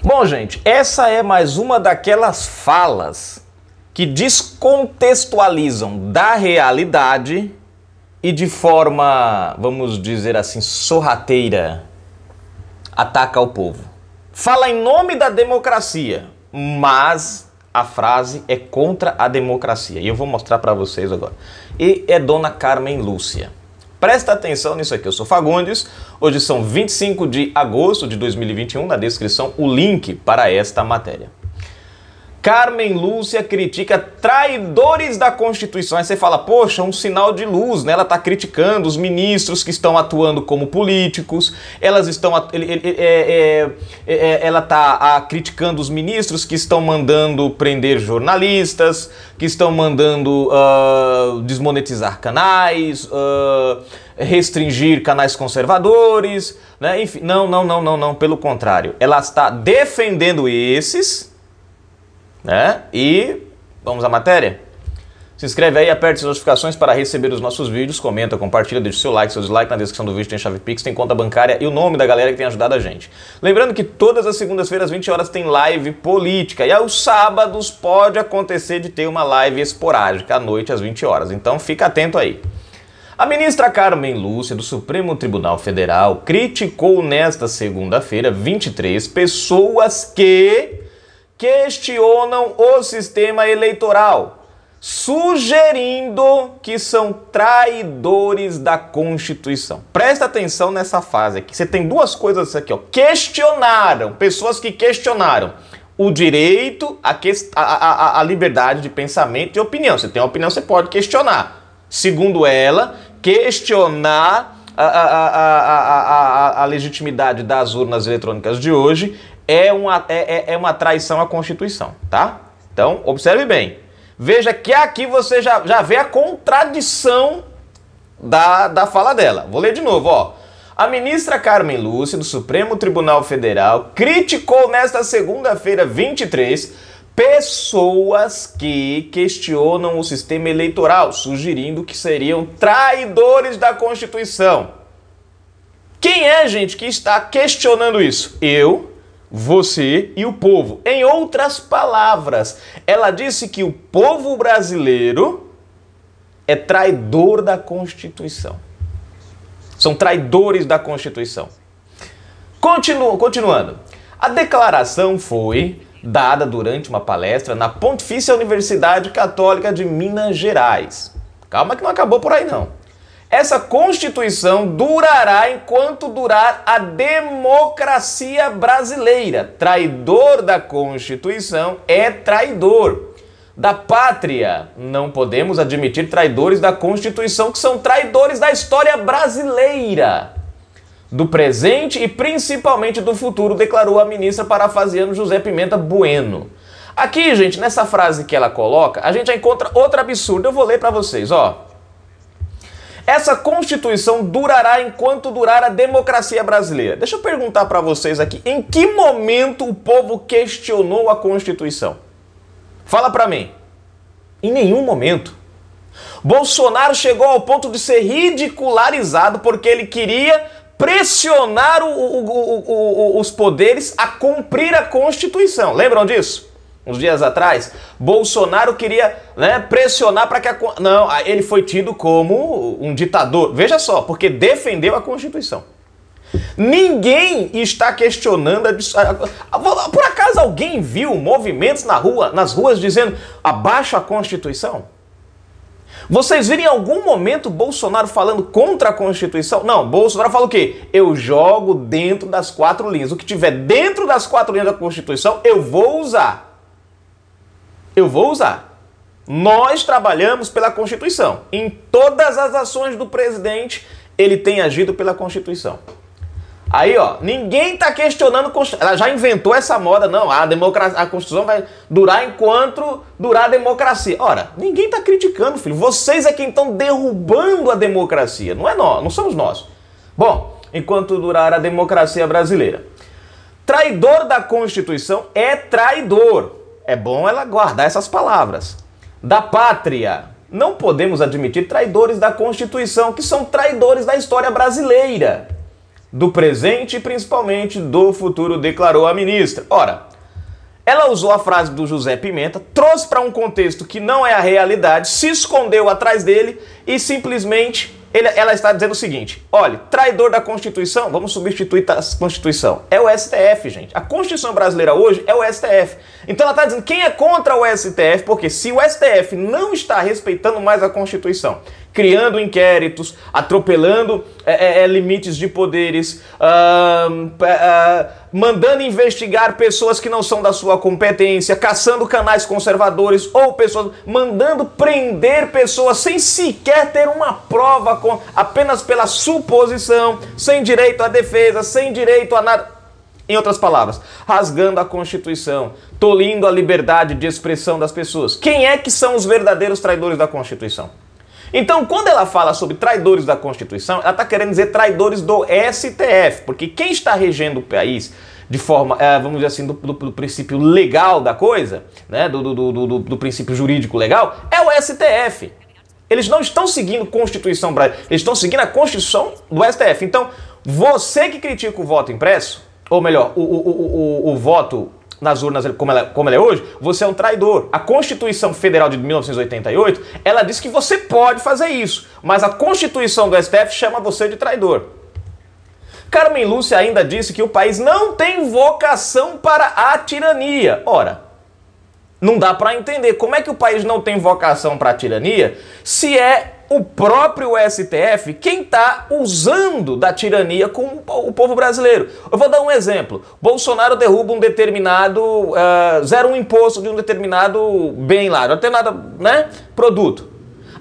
Bom, gente, essa é mais uma daquelas falas que descontextualizam da realidade e de forma, vamos dizer assim, sorrateira, ataca o povo. Fala em nome da democracia, mas a frase é contra a democracia. E eu vou mostrar para vocês agora. E é Dona Carmen Lúcia. Presta atenção nisso aqui, eu sou Fagundes, hoje são 25 de agosto de 2021, na descrição o link para esta matéria. Carmen Lúcia critica traidores da Constituição. Aí você fala, poxa, um sinal de luz, né? Ela está criticando os ministros que estão atuando como políticos, ela está criticando os ministros que estão mandando prender jornalistas, que estão mandando desmonetizar canais, restringir canais conservadores, né? Enfim, não, pelo contrário. Ela está defendendo esses, né? E vamos à matéria? Se inscreve aí, aperte as notificações para receber os nossos vídeos, comenta, compartilha, deixa o seu like, seu dislike, na descrição do vídeo tem chave Pix, tem conta bancária e o nome da galera que tem ajudado a gente. Lembrando que todas as segundas-feiras, às 20 horas, tem live política e aos sábados pode acontecer de ter uma live esporádica à noite às 20 horas, então fica atento aí. A ministra Carmen Lúcia, do Supremo Tribunal Federal, criticou nesta segunda-feira, 23, pessoas que questionam o sistema eleitoral, sugerindo que são traidores da Constituição. Presta atenção nessa fase aqui. Você tem duas coisas aqui, ó. Questionaram, pessoas que questionaram o direito à liberdade de pensamento e opinião. Você tem uma opinião, você pode questionar. Segundo ela, questionar a legitimidade das urnas eletrônicas de hoje é uma traição à Constituição, tá? Então, observe bem. Veja que aqui você já vê a contradição da fala dela. Vou ler de novo, ó. A ministra Carmen Lúcia, do Supremo Tribunal Federal, criticou nesta segunda-feira, 23, pessoas que questionam o sistema eleitoral, sugerindo que seriam traidores da Constituição. Quem é, gente, que está questionando isso? Eu, você e o povo. Em outras palavras, ela disse que o povo brasileiro é traidor da Constituição. São traidores da Constituição. Continuando. A declaração foi dada durante uma palestra na Pontifícia Universidade Católica de Minas Gerais. Calma que não acabou por aí não. Essa Constituição durará enquanto durar a democracia brasileira. Traidor da Constituição é traidor da pátria. Não podemos admitir traidores da Constituição que são traidores da história brasileira, do presente e principalmente do futuro, declarou a ministra parafraseando José Pimenta Bueno. Aqui, gente, nessa frase que ela coloca, a gente já encontra outro absurdo. Eu vou ler para vocês, ó. Essa Constituição durará enquanto durar a democracia brasileira. Deixa eu perguntar para vocês aqui, em que momento o povo questionou a Constituição? Fala para mim. Em nenhum momento. Bolsonaro chegou ao ponto de ser ridicularizado porque ele queria pressionar os poderes a cumprir a Constituição. Lembram disso? Uns dias atrás, Bolsonaro queria, né, pressionar para que Não, ele foi tido como um ditador. Veja só, porque defendeu a Constituição. Ninguém está questionando Por acaso alguém viu movimentos nas ruas dizendo abaixo a Constituição? Vocês viram em algum momento Bolsonaro falando contra a Constituição? Não, Bolsonaro fala o quê? Eu jogo dentro das 4 linhas. O que tiver dentro das 4 linhas da Constituição, eu vou usar. Eu vou usar. Nós trabalhamos pela Constituição. Em todas as ações do presidente, ele tem agido pela Constituição. Aí, ó, ninguém está questionando... Ela já inventou essa moda, não. A Constituição vai durar enquanto durar a democracia. Ora, ninguém está criticando, filho. Vocês é quem estão derrubando a democracia. Não é nós, não somos nós. Bom, enquanto durar a democracia brasileira. Traidor da Constituição é traidor. É bom ela guardar essas palavras. Da pátria. Não podemos admitir traidores da Constituição, que são traidores da história brasileira. do presente e principalmente do futuro, declarou a ministra. Ora, ela usou a frase do José Pimenta, trouxe para um contexto que não é a realidade, se escondeu atrás dele e simplesmente ela está dizendo o seguinte: olha, traidor da Constituição, vamos substituir a Constituição. É o STF, gente. A Constituição brasileira hoje é o STF. Então ela está dizendo quem é contra o STF, porque se o STF não está respeitando mais a Constituição, criando inquéritos, atropelando limites de poderes, mandando investigar pessoas que não são da sua competência, caçando canais conservadores ou pessoas, mandando prender pessoas sem sequer ter uma prova, apenas pela suposição, sem direito à defesa, sem direito a nada. Em outras palavras, rasgando a Constituição, tolindo a liberdade de expressão das pessoas. Quem é que são os verdadeiros traidores da Constituição? Então, quando ela fala sobre traidores da Constituição, ela está querendo dizer traidores do STF, porque quem está regendo o país de forma, vamos dizer assim, do princípio legal da coisa, né, do princípio jurídico legal, é o STF. Eles não estão seguindo a Constituição brasileira, eles estão seguindo a Constituição do STF. Então, você que critica o voto impresso, ou melhor, o voto nas urnas como ela é hoje, você é um traidor. A Constituição Federal de 1988, ela diz que você pode fazer isso, mas a Constituição do STF chama você de traidor. Carmen Lúcia ainda disse que o país não tem vocação para a tirania. Ora, não dá para entender como é que o país não tem vocação para a tirania se é o próprio STF quem está usando da tirania com o povo brasileiro. Eu vou dar um exemplo. Bolsonaro derruba um determinado, zera um imposto de um determinado bem lá, de um determinado, né, produto.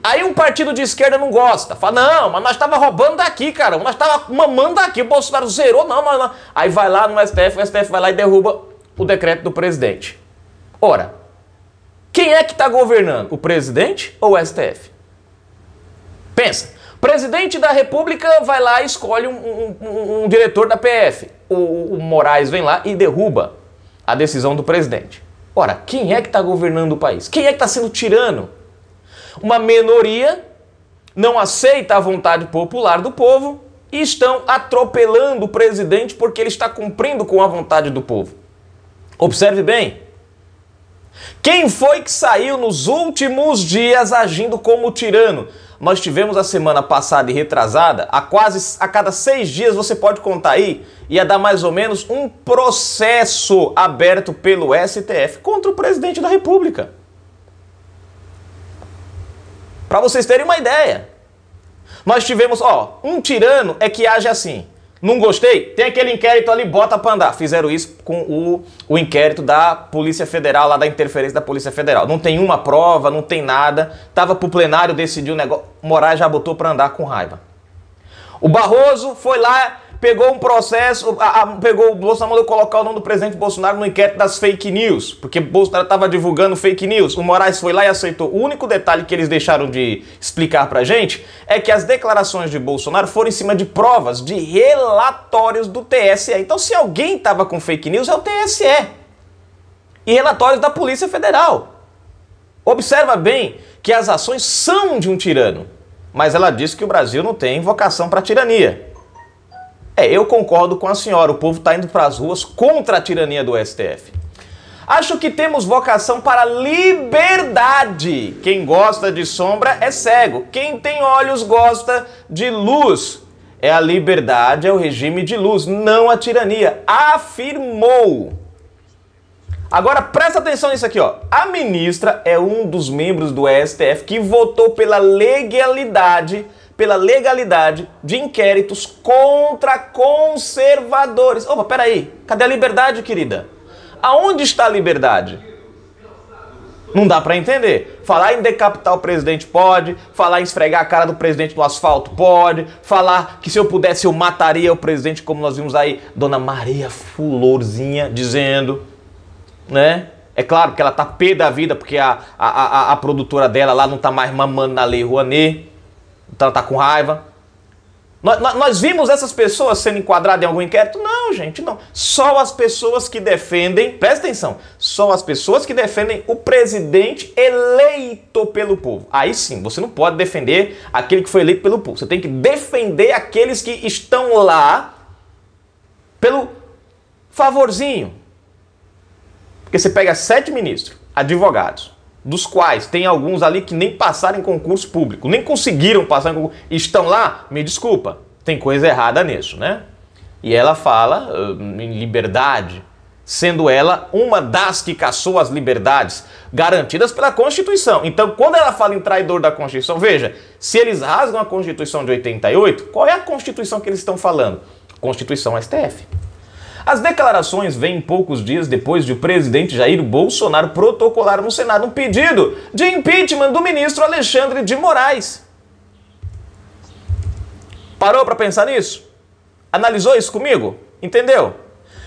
Aí um partido de esquerda não gosta, fala, não, mas nós estava roubando daqui, cara, nós estava mamando daqui, o Bolsonaro zerou, não, mas não. Aí vai lá no STF, o STF vai lá e derruba o decreto do presidente. Ora, quem é que está governando? O presidente ou o STF? Pensa, presidente da República vai lá e escolhe um diretor da PF. O Moraes vem lá e derruba a decisão do presidente. Ora, quem é que está governando o país? Quem é que está sendo tirano? Uma minoria não aceita a vontade popular do povo e estão atropelando o presidente porque ele está cumprindo com a vontade do povo. Observe bem. Quem foi que saiu nos últimos dias agindo como tirano? Nós tivemos a semana passada e retrasada, a cada 6 dias você pode contar aí, ia dar mais ou menos um processo aberto pelo STF contra o presidente da República. Para vocês terem uma ideia. Nós tivemos, um tirano é que age assim. Não gostei? Tem aquele inquérito ali, bota pra andar. Fizeram isso com o inquérito da Polícia Federal, lá da interferência da Polícia Federal. Não tem uma prova, não tem nada. Tava pro plenário, decidiu o negócio. Moraes já botou pra andar com raiva. O Barroso foi lá, pegou um processo, pegou o Bolsonaro, mandou colocar o nome do presidente Bolsonaro no inquérito das fake news, porque o Bolsonaro estava divulgando fake news. O Moraes foi lá e aceitou. O único detalhe que eles deixaram de explicar pra gente é que as declarações de Bolsonaro foram em cima de provas, de relatórios do TSE. Então, se alguém estava com fake news, é o TSE. E relatórios da Polícia Federal. Observa bem que as ações são de um tirano, mas ela disse que o Brasil não tem vocação para tirania. Eu concordo com a senhora, o povo está indo para as ruas contra a tirania do STF. Acho que temos vocação para liberdade. Quem gosta de sombra é cego. Quem tem olhos gosta de luz. É a liberdade, é o regime de luz, não a tirania. Afirmou. Agora presta atenção nisso aqui, ó. A ministra é um dos membros do STF que votou pela legalidade de inquéritos contra conservadores. Opa, peraí, cadê a liberdade, querida? Aonde está a liberdade? Não dá pra entender. Falar em decapitar o presidente pode, falar em esfregar a cara do presidente no asfalto pode, falar que se eu pudesse eu mataria o presidente, como nós vimos aí, Dona Maria Florzinha dizendo, né? É claro que ela tá pé da vida porque a produtora dela lá não tá mais mamando na Lei Rouanet. Então ela tá com raiva. Nós vimos essas pessoas sendo enquadradas em algum inquérito? Não, gente, não. Só as pessoas que defendem, presta atenção, só as pessoas que defendem o presidente eleito pelo povo. Aí sim, você não pode defender aquele que foi eleito pelo povo. Você tem que defender aqueles que estão lá pelo favorzinho. Porque você pega 7 ministros, advogados, dos quais tem alguns ali que nem passaram em concurso público, nem conseguiram passar em concurso, estão lá, me desculpa, tem coisa errada nisso, né? E ela fala em liberdade, sendo ela uma das que caçou as liberdades garantidas pela Constituição. Então, quando ela fala em traidor da Constituição, veja, se eles rasgam a Constituição de 88, qual é a Constituição que eles estão falando? Constituição STF. As declarações vêm poucos dias depois de o presidente Jair Bolsonaro protocolar no Senado um pedido de impeachment do ministro Alexandre de Moraes. Parou para pensar nisso? Analisou isso comigo? Entendeu?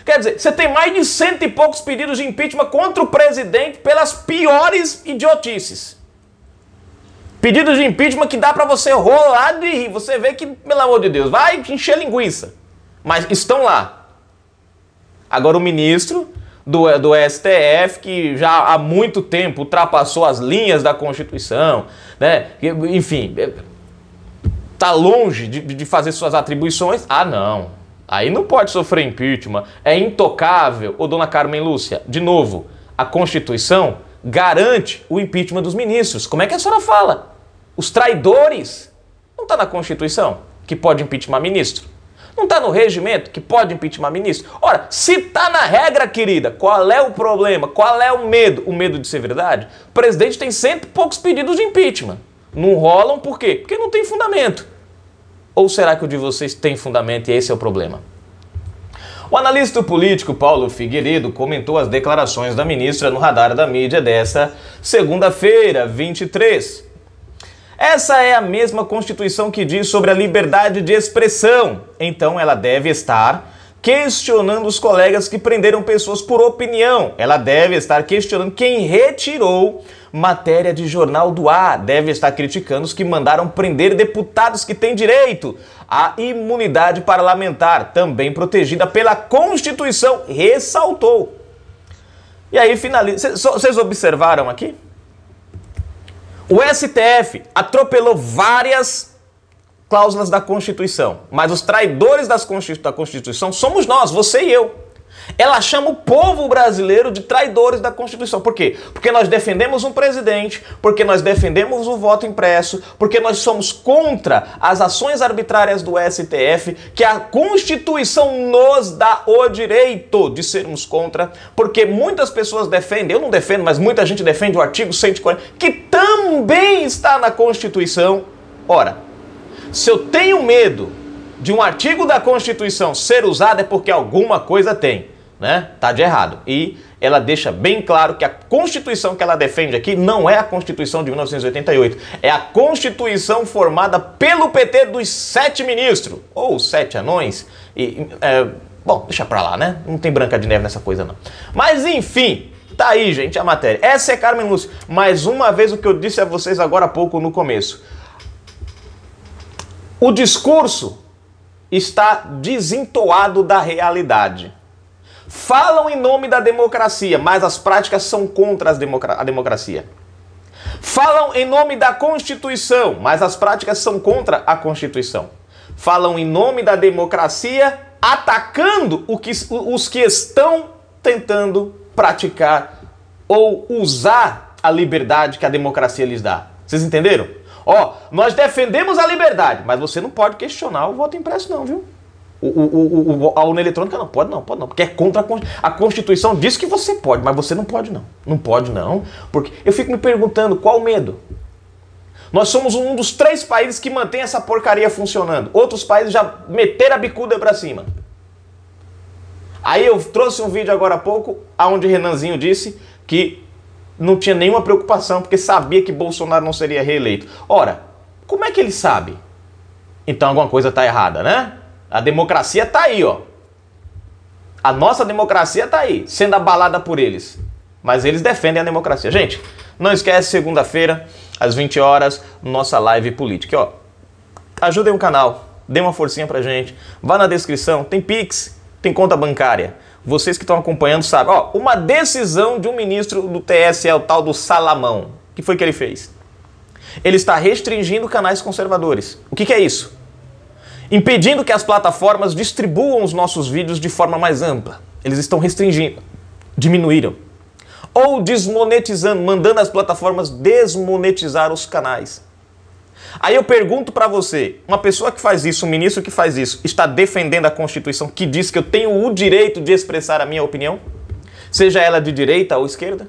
Quer dizer, você tem mais de 100 e poucos pedidos de impeachment contra o presidente pelas piores idiotices. Pedidos de impeachment que dá para você rolar de rir. Você vê que, pelo amor de Deus, vai encher linguiça. Mas estão lá. Agora o ministro do STF, que já há muito tempo ultrapassou as linhas da Constituição, né? Enfim, está longe de fazer suas atribuições. Ah, não. Aí não pode sofrer impeachment. É intocável. Ô, dona Carmen Lúcia, de novo, a Constituição garante o impeachment dos ministros. Como é que a senhora fala? Os traidores. Não está na Constituição que pode impeachment ministro? Não está no regimento que pode impeachment ministro? Ora, se está na regra, querida, qual é o problema? Qual é o medo? O medo de ser verdade? O presidente tem 100 e poucos pedidos de impeachment. Não rolam por quê? Porque não tem fundamento. Ou será que o de vocês tem fundamento e esse é o problema? O analista político Paulo Figueiredo comentou as declarações da ministra no Radar da Mídia desta segunda-feira, 23. Essa é a mesma Constituição que diz sobre a liberdade de expressão. Então ela deve estar questionando os colegas que prenderam pessoas por opinião. Ela deve estar questionando quem retirou matéria de Jornal do Ar. Deve estar criticando os que mandaram prender deputados que têm direito à imunidade parlamentar, também protegida pela Constituição, ressaltou. E aí finaliza. Vocês observaram aqui? O STF atropelou várias cláusulas da Constituição, mas os traidores da Constituição somos nós, você e eu. Ela chama o povo brasileiro de traidores da Constituição. Por quê? Porque nós defendemos um presidente, porque nós defendemos o voto impresso, porque nós somos contra as ações arbitrárias do STF, que a Constituição nos dá o direito de sermos contra, porque muitas pessoas defendem, eu não defendo, mas muita gente defende o artigo 140, que também está na Constituição. Ora, se eu tenho medo de um artigo da Constituição ser usado é porque alguma coisa tem, né? Tá de errado. E ela deixa bem claro que a Constituição que ela defende aqui não é a Constituição de 1988, é a Constituição formada pelo PT dos 7 ministros, ou 7 anões, bom, deixa pra lá, né? Não tem Branca de Neve nessa coisa não. Mas enfim, tá aí, gente, a matéria. Essa é Carmen Lúcia. Mais uma vez o que eu disse a vocês agora há pouco no começo. O discurso está desentoado da realidade. Falam em nome da democracia, mas as práticas são contra a democracia. Falam em nome da Constituição, mas as práticas são contra a Constituição. Falam em nome da democracia, atacando os que estão tentando praticar ou usar a liberdade que a democracia lhes dá. Vocês entenderam? Ó, nós defendemos a liberdade, mas você não pode questionar o voto impresso não, viu? A urna eletrônica não, pode não, porque é contra a Constituição diz que você pode, mas você não pode não. Não pode não, porque eu fico me perguntando qual o medo. Nós somos um dos 3 países que mantém essa porcaria funcionando. Outros países já meteram a bicuda pra cima. Aí eu trouxe um vídeo agora há pouco, onde Renanzinho disse que não tinha nenhuma preocupação, porque sabia que Bolsonaro não seria reeleito. Ora, como é que ele sabe? Então alguma coisa está errada, né? A democracia está aí, ó. A nossa democracia está aí, sendo abalada por eles. Mas eles defendem a democracia. Gente, não esquece, segunda-feira, às 20 horas, nossa live política. Ó, ajudem o canal, dê uma forcinha pra gente. Vá na descrição, tem Pix, tem conta bancária. Vocês que estão acompanhando sabem. Ó, uma decisão de um ministro do TSE, o tal do Salamão. O que foi que ele fez? Ele está restringindo canais conservadores. O que é isso? impedindo que as plataformas distribuam os nossos vídeos de forma mais ampla. Eles estão restringindo, diminuíram. Ou desmonetizando, mandando as plataformas desmonetizar os canais. Aí eu pergunto para você, uma pessoa que faz isso, um ministro que faz isso, está defendendo a Constituição que diz que eu tenho o direito de expressar a minha opinião? Seja ela de direita ou esquerda?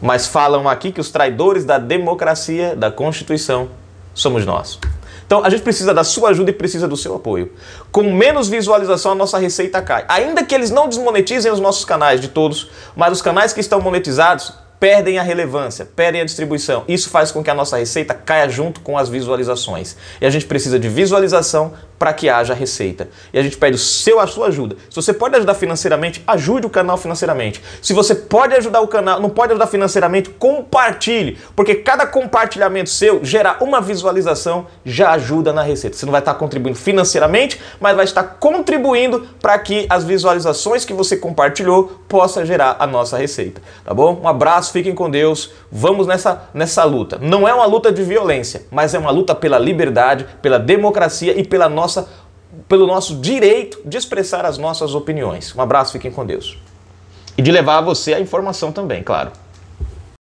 Mas falam aqui que os traidores da democracia, da Constituição, somos nós. Então a gente precisa da sua ajuda e precisa do seu apoio. Com menos visualização a nossa receita cai. Ainda que eles não desmonetizem os nossos canais de todos, mas os canais que estão monetizados perdem a relevância, perdem a distribuição. Isso faz com que a nossa receita caia junto com as visualizações. E a gente precisa de visualização para que haja receita. E a gente pede a sua ajuda. Se você pode ajudar financeiramente, ajude o canal financeiramente. Se você pode ajudar o canal, não pode ajudar financeiramente, compartilhe. Porque cada compartilhamento seu gera uma visualização, já ajuda na receita. Você não vai estar contribuindo financeiramente, mas vai estar contribuindo para que as visualizações que você compartilhou possam gerar a nossa receita. Tá bom? Um abraço, fiquem com Deus. Vamos nessa luta. Não é uma luta de violência, mas é uma luta pela liberdade, pela democracia e pelo nosso direito de expressar as nossas opiniões. Um abraço, fiquem com Deus. E de levar a você a informação também, claro.